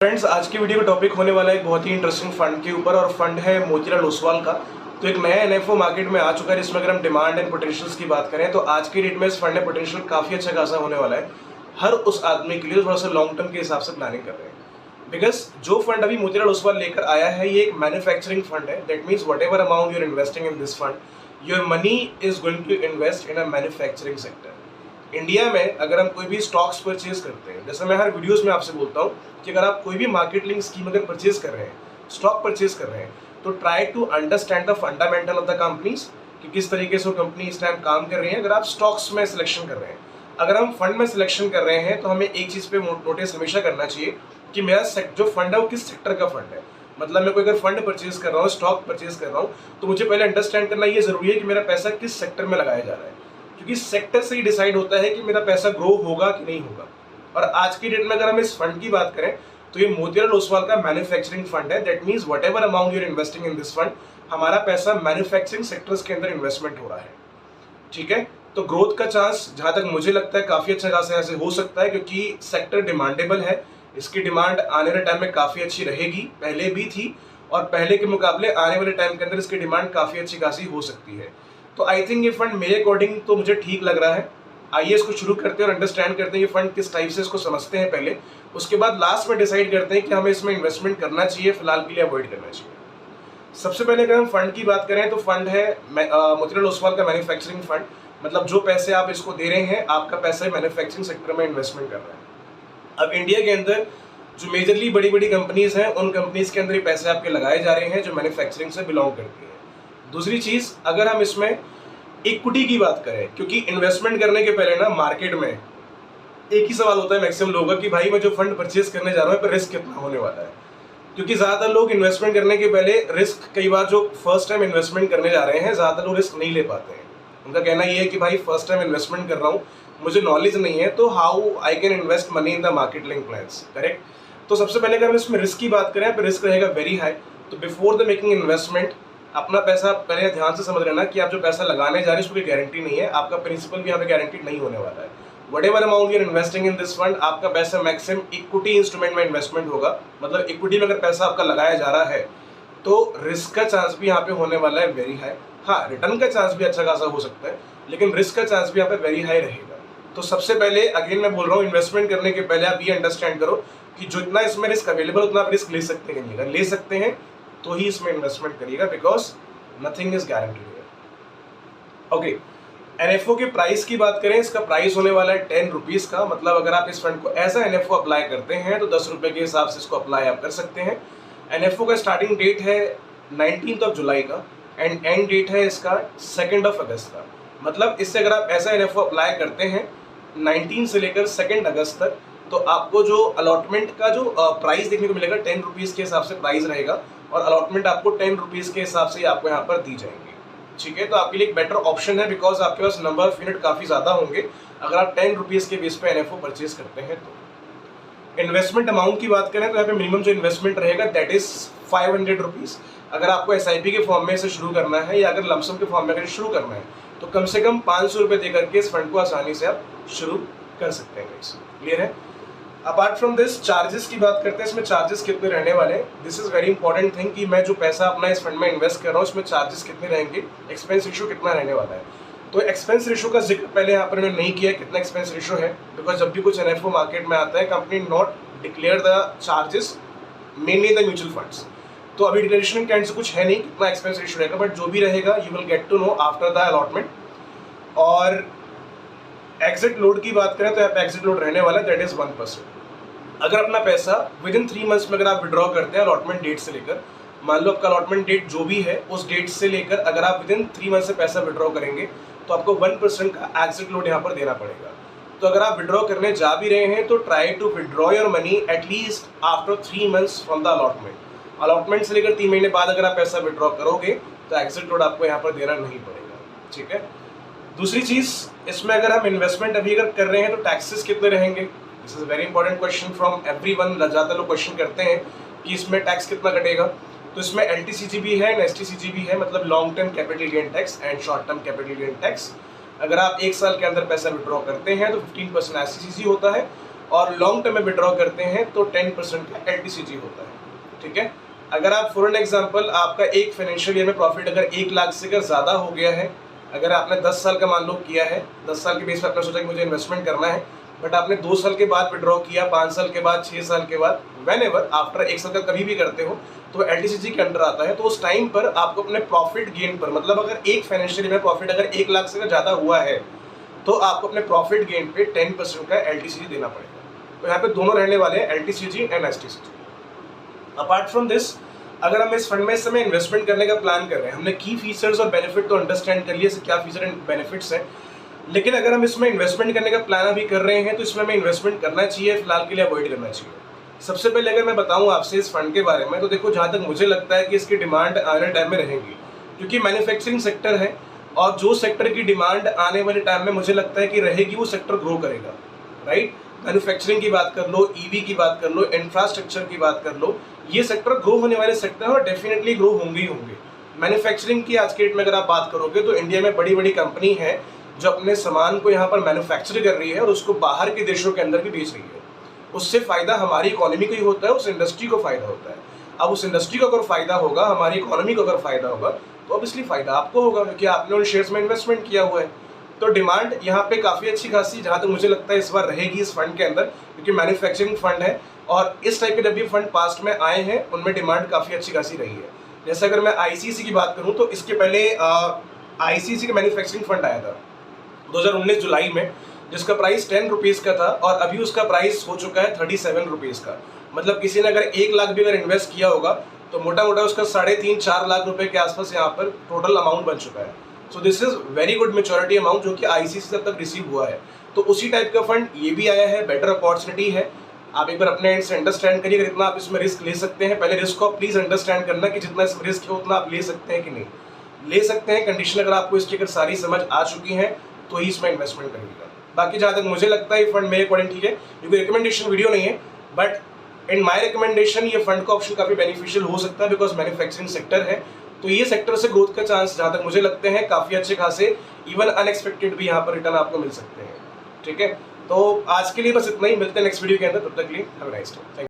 Friends, आज की video का टॉपिक होने वाला है एक बहुत ही इंटरेस्टिंग फंड के ऊपर, और फंड है मोतीलाल ओसवाल का। तो एक नया एनएफओ मार्केट में आ चुका है, जिसमें अगर हम डिमांड एंड पोटेंशियल्स की बात करें तो आज के डेट में इस फंड में पोटेंशियल काफी अच्छा खासा होने वाला है हर उस आदमी के लिए थोड़ा सा लॉन्ग टर्म के हिसाब से प्लानिंग कर रहे हैं। बिकॉज जो फंड अभी मोतीलाल ओसवाल लेकर आया है ये एक मैन्युफैक्चरिंग फंड है। That means whatever amount you're investing in this fund, your money is going to invest in a manufacturing sector. India में अगर हम कोई भी स्टॉक्स परचेज करते हैं, जैसे मैं हर वीडियोस में आपसे बोलता हूँ कि अगर आप कोई भी मार्केट लिंक स्कीम अगर परचेज कर रहे हैं, स्टॉक परचेज कर रहे हैं, तो try to understand the fundamental of the companies कि किस तरीके से वो कंपनी इस टाइम काम कर रही है। अगर आप स्टॉक्स में सिलेक्शन कर रहे हैं, अगर हम फंड में सिलेक्शन कर रहे हैं, तो हमें एक चीज़ पे नोटिस हमेशा करना चाहिए कि मेरा जो फंड है वो किस सेक्टर का फंड है। मतलब मैं कोई अगर फंड परचेज कर रहा हूँ, स्टॉक परचेज कर रहा हूँ, तो मुझे पहले अंडरस्टैंड करना ये जरूरी है कि मेरा पैसा किस सेक्टर में लगाया जा रहा है, क्योंकि सेक्टर से ही डिसाइड होता है कि मेरा पैसा ग्रो होगा कि नहीं होगा। और आज की डेट में अगर हम इस फंड की बात करें तो ये मोतीलाल ओसवाल का मैन्युफैक्चरिंग फंड है। That means whatever amount you're investing in this fund, हमारा पैसा मैन्युफैक्चरिंग सेक्टर्स के अंदर इन्वेस्टमेंट हो रहा है। ठीक है, तो ग्रोथ का चांस जहां तक मुझे लगता है काफी अच्छा खासा ऐसे हो सकता है, क्योंकि सेक्टर डिमांडेबल है। इसकी डिमांड आने वाले टाइम में काफी अच्छी रहेगी, पहले भी थी, और पहले के मुकाबले आने वाले टाइम के अंदर इसकी डिमांड काफी अच्छी खासी हो सकती है। तो आई थिंक ये फंड मेरे अकॉर्डिंग तो मुझे ठीक लग रहा है। आइए इसको शुरू करते हैं और अंडरस्टैंड करते हैं ये फंड किस टाइप से इसको समझते हैं पहले, उसके बाद लास्ट में डिसाइड करते हैं कि हमें इसमें इन्वेस्टमेंट करना चाहिए, फिलहाल के लिए अवॉइड करना चाहिए। सबसे पहले अगर हम फंड की बात करें तो फंड है मोतीलाल ओसवाल का मैन्युफैक्चरिंग फंड। मतलब जो पैसे आप इसको दे रहे हैं, आपका पैसा मैन्युफैक्चरिंग सेक्टर में इन्वेस्टमेंट कर रहा है। अब इंडिया के अंदर जो मेजरली बड़ी बड़ी कंपनीज हैं, उन कंपनीज के अंदर ये पैसे आपके लगाए जा रहे हैं जो मैन्युफैक्चरिंग से बिलोंग करती है। दूसरी चीज, अगर हम इसमें इक्विटी की बात करें, क्योंकि इन्वेस्टमेंट करने के पहले ना मार्केट में एक ही सवाल होता है मैक्सिमम लोगों का कि भाई मैं जो फंड परचेज करने जा रहा हूँ पर रिस्क कितना होने वाला है। क्योंकि ज्यादातर लोग इन्वेस्टमेंट करने के पहले रिस्क, कई बार जो फर्स्ट टाइम इन्वेस्टमेंट करने जा रहे हैं, ज्यादातर लोग रिस्क नहीं ले पाते हैं। उनका कहना ये है कि भाई फर्स्ट टाइम इन्वेस्टमेंट कर रहा हूँ, मुझे नॉलेज नहीं है, तो how I can invest money in the market link plans. Correct. तो सबसे पहले अगर हम इसमें रिस्क की बात करें तो रिस्क रहेगा वेरी हाई। तो बिफोर द मेकिंग इन्वेस्टमेंट अपना पैसा पहले ध्यान से समझ लेना कि आप जो पैसा लगाने जा रहे हैं उसको कोई गारंटी नहीं है, आपका प्रिंसिपल भी यहाँ पे गारंटीड नहीं होने वाला है। Whatever amount you're investing in this fund, आपका पैसा मैक्सिमम इक्विटी इंस्ट्रूमेंट में इन्वेस्टमेंट होगा। मतलब इक्विटी में अगर पैसा आपका लगाया जा रहा है तो रिस्क का चांस भी यहाँ पे होने वाला है वेरी हाई। हाँ, रिटर्न का चांस भी अच्छा खासा हो सकता है, लेकिन रिस्क का चांस भी यहाँ पे वेरी हाई रहेगा। तो सबसे पहले अगेन मैं बोल रहा हूँ, इन्वेस्टमेंट करने के पहले आप ये अंडरस्टैंड करो कि जितना इसमें रिस्क अवेलेबल उतना आप रिस्क ले सकते हैं। अगर ले सकते हैं तो ही इसमें इन्वेस्टमेंट करिएगा, because nothing is guaranteed. Okay, NFO के प्राइस की बात करें, इसका प्राइस होने वाला है 10 रुपीज का। मतलब अगर आप इस फंड को एज अ एनएफओ अप्लाई करते हैं तो 10 रुपए के हिसाब से इसको अप्लाई आप कर सकते हैं। एनएफओ का स्टार्टिंग डेट है 19 जुलाई का एंड एंड डेट है इसका 2 अगस्त का। मतलब इससे अगर आप ऐसा एनएफओ अप्लाई करते हैं 19 से लेकर 2 अगस्त तक, तो आपको जो अलॉटमेंट का जो प्राइस देखने को मिलेगा 10 रुपीज के हिसाब से प्राइस रहेगा, और अलॉटमेंट आपको 10 रुपीज के हिसाब से आपको यहाँ पर दी जाएंगी। ठीक है, तो आपके लिए एक बेटर ऑप्शन है, बिकॉज आपके पास नंबर ऑफ यूनिट काफी ज्यादा होंगे अगर आप 10 रुपीज के बेस पे एनएफओ परचेज करते हैं। तो इन्वेस्टमेंट अमाउंट की बात करें तो यहाँ पे मिनिमम जो इन्वेस्टमेंट रहेगा दैट इज 500 रुपीज। अगर आपको एसआईपी के फॉर्म में से शुरू करना है या अगर लमसम के फॉर्म में अगर शुरू करना है तो कम से कम 500 रुपए देकर के इस फंड को आसानी से आप शुरू कर सकते हैं। क्लियर है। अपार्ट फ्रॉम दिस, चार्जेस की बात करते हैं, इसमें चार्जेस कितने रहने वाले हैं। This is very important thing कि मैं जो पैसा अपना इस फंड में इन्वेस्ट कर रहा हूँ उसमें चार्जेस कितने रहेंगे, एक्सपेंस रेशियो कितना रहने वाला है। तो एक्सपेंस रेशियो का जिक्र पहले यहाँ पर इन्होंने नहीं किया कितना एक्सपेंस रेशियो है, बिकॉज जब भी कुछ एनएफओ मार्केट में आता है company not declare the charges mainly the mutual funds. तो अभी डिक्लेरेशन के एंड से कुछ है नहीं कितना एक्सपेंस रेशियो रहेगा, बट जो भी रहेगा you will get to know after the allotment. और एग्जिट लोड की बात करें तो यहाँ पे एग्जिट लोड रहने वाला है दैट इज 1%। अगर अपना पैसा विद इन 3 मंथ्स में अगर आप विड्रॉ करते हैं अलॉटमेंट डेट से लेकर, मान लो आपका अलॉटमेंट डेट जो भी है उस डेट से लेकर अगर आप विद इन 3 मंथ से पैसा विड्रॉ करेंगे तो आपको 1% का एग्जिट लोड यहाँ पर देना पड़ेगा। तो अगर आप विड्रॉ करने जा भी रहे हैं तो try to withdraw your money at least after 3 months from the allotment. Allotment से लेकर 3 महीने बाद अगर आप पैसा विड्रॉ करोगे तो एग्जिट लोड आपको यहाँ पर देना नहीं पड़ेगा। ठीक है। दूसरी चीज, इसमें अगर हम इन्वेस्टमेंट अभी अगर कर रहे हैं तो टैक्सेस कितने रहेंगे। This is very important question from everyone. ज्यादातर लोग क्वेश्चन करते हैं कि इसमें टैक्स कितना कटेगा। तो इसमें एलटीसीजीबी है, एसटीसीजीबी है, मतलब long term capital gain tax and short term capital gain tax. अगर आप 1 साल के अंदर पैसा विड्रॉ करते हैं तो 15% एसटीसीजी होता है और लॉन्ग टर्म में विड्रॉ करते हैं तो 10% का LTCG होता है। ठीक है, अगर आप फॉर एन एग्जांपल आपका एक फाइनेंशियल ईयर में प्रॉफिट अगर 1 लाख से अगर ज़्यादा हो गया है, अगर आपने 10 साल का मान लो किया है, 10 साल के बेस पर आपने सोचा कि मुझे इन्वेस्टमेंट करना है, बट आपने 2 साल के बाद विड्रॉ किया, 5 साल के बाद, 6 साल के बाद, वेन एवर आफ्टर 1 साल का कभी भी करते हो तो LTCG के अंडर आता है। तो उस टाइम पर आपको अपने प्रॉफिट गेन पर, मतलब अगर एक फाइनेंशियल ईयर में प्रॉफिट अगर 1 लाख से ज़्यादा हुआ है तो आपको अपने प्रॉफिट गेन पे 10% का LTCG देना पड़ेगा। तो यहाँ पे दोनों रहने वाले हैं, LTCG and STCG। Apart from this, अगर हम इस फंड में इस समय इन्वेस्टमेंट करने का प्लान कर रहे हैं, हमने की फीचर्स और बेनिफिट तो अंडरस्टैंड कर लिए, क्या फीचर एंड बेनिफिट्स हैं, लेकिन अगर हम इसमें इन्वेस्टमेंट करने का प्लान अभी कर रहे हैं तो इसमें हमें इन्वेस्टमेंट करना चाहिए, फिलहाल के लिए अवॉइड करना चाहिए। सबसे पहले अगर मैं बताऊं आपसे इस फंड के बारे में, तो देखो जहाँ तक मुझे लगता है कि इसकी डिमांड आने टाइम में रहेगी, क्योंकि मैन्युफैक्चरिंग सेक्टर है और जो सेक्टर की डिमांड आने वाले टाइम में मुझे लगता है कि रहेगी, वो सेक्टर ग्रो करेगा। राइट, मैन्युफैक्चरिंग की बात कर लो, ईवी की बात कर लो, इंफ्रास्ट्रक्चर की बात कर लो, ये सेक्टर ग्रो होने वाले सेक्टर हैं और डेफिनेटली ग्रो होंगे ही होंगे। मैन्युफैक्चरिंग की आज के डेट में अगर आप बात करोगे तो इंडिया में बड़ी बड़ी कंपनी है जो अपने सामान को यहाँ पर मैन्युफैक्चर कर रही है और उसको बाहर के देशों के अंदर भी बेच रही है। उससे फायदा हमारी इकोनॉमी को ही होता है, उस इंडस्ट्री को फायदा होता है। अब उस इंडस्ट्री को अगर फायदा होगा, हमारी इकोनॉमी को अगर फायदा होगा, तो ऑब्वियसली फायदा आपको होगा, क्योंकि आपने उन शेयर्स में इन्वेस्टमेंट किया हुआ है। तो डिमांड यहाँ पे काफ़ी अच्छी खासी, जहाँ तक मुझे लगता है इस बार रहेगी इस फंड के अंदर, क्योंकि मैन्युफैक्चरिंग फंड है और इस टाइप के जब भी फंड पास्ट में आए हैं उनमें डिमांड काफ़ी अच्छी खासी रही है। जैसे अगर मैं ICICI की बात करूँ तो इसके पहले ICICI का मैन्युफैक्चरिंग फंड आया था 2019 जुलाई में, जिसका प्राइस 10 रुपीज़ का था और अभी उसका प्राइस हो चुका है 37 रुपीज़ का। मतलब किसी ने अगर 1 लाख भी अगर इन्वेस्ट किया होगा तो मोटा मोटा उसका 3.5-4 लाख रुपए के आसपास यहाँ पर टोटल अमाउंट बन चुका है। So this is very good maturity amount जो कि ICICI से अब तक रिसीव हुआ है। तो उसी टाइप का फंड ये भी आया है, बेटर अपॉर्चुनिटी है। आप एक बार अपने एंड से अंडरस्टैंड करिए कितना आप इसमें रिस्क ले सकते हैं। पहले रिस्क को प्लीज अंडरस्टैंड करना कि जितना इसमें रिस्क है उतना आप ले सकते हैं कि नहीं ले सकते हैं। कंडीशन अगर आपको इसकी अगर सारी समझ आ चुकी है तो ही इसमें इन्वेस्टमेंट करिएगा। बाकी जहाँ तक मुझे लगता है ये फंड मेरे अकॉर्डिंग ठीक है, क्योंकि रिकमेंडेशन वीडियो नहीं है, बट इन माय रिकमेंडेशन ये फंड का ऑप्शन काफी बेनिफिशियल हो सकता है, बिकॉज मैन्युफैक्चरिंग सेक्टर है। तो ये सेक्टर से ग्रोथ का चांस जहाँ तक मुझे लगते हैं काफी अच्छे खासे, इवन अनएक्सपेक्टेड भी यहाँ पर रिटर्न आपको मिल सकते हैं। ठीक है, तो आज के लिए बस इतना ही, मिलते हैं नेक्स्ट वीडियो के अंदर, तब तक के लिए हैव अ नाइस डे।